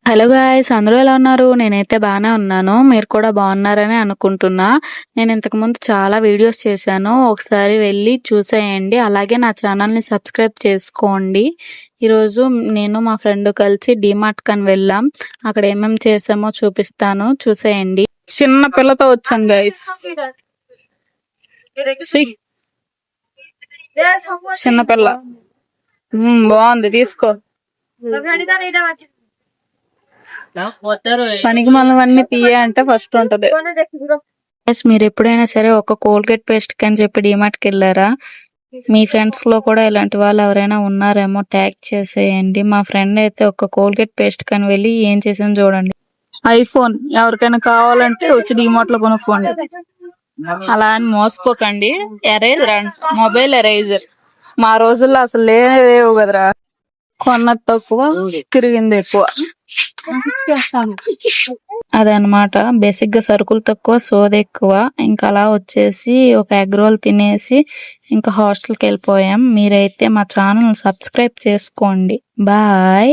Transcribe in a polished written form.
Hello guys, అందరూ ఎలా ఉన్నారు? నేనైతే బాగానే ఉన్నాను. మీరు కూడా బాగున్నారని అనుకుంటున్నా. నేను ఇంతకుముందు చాలా వీడియోస్ చేశాను, ఒకసారి వెళ్ళి చూసేయండి. అలాగే నా ఛానల్ని సబ్స్క్రైబ్ చేసుకోండి. ఈరోజు నేను మా ఫ్రెండ్ కలిసి డిమార్ట్ కని వెళ్ళాం. అక్కడ ఏమేమి చేసామో చూపిస్తాను, చూసేయండి. చిన్న పిల్లతో వచ్చాను గైస్. చిన్న పిల్ల బాగుంది, తీసుకో. పనికి మనవన్నీ తీయ అంటే ఫస్ట్ ఉంటది. మీరు ఎప్పుడైనా సరే ఒక కోల్గేట్ పేస్ట్ అని చెప్పి డిమార్ట్ కి వెళ్ళారా? మీ ఫ్రెండ్స్ లో కూడా ఇలాంటి వాళ్ళు ఎవరైనా ఉన్నారేమో ట్యాగ్ చేసేయండి. మా ఫ్రెండ్ అయితే ఒక కోల్గేట్ పేస్ట్ కని వెళ్ళి ఏం చేసింది చూడండి. ఐఫోన్ ఎవరికైనా కావాలంటే వచ్చి డిమార్ట్ లో కొనుక్కోండి. అలా అని మోసపోకండి. ఎరేజర్, మొబైల్ ఎరేజర్ మా రోజుల్లో అసలు లేవు కదరా. కొన్నది తక్కువ, తిరిగింది ఎక్కువ. అదనమాట. బేసిక్ గా సరుకులు తక్కువ, సోది ఎక్కువ. ఇంకా అలా వచ్చేసి ఒక ఎగ్ రోల్ తినేసి ఇంకా హాస్టల్కి వెళ్ళిపోయాం. మీరైతే మా ఛానల్ సబ్స్క్రైబ్ చేసుకోండి. బాయ్.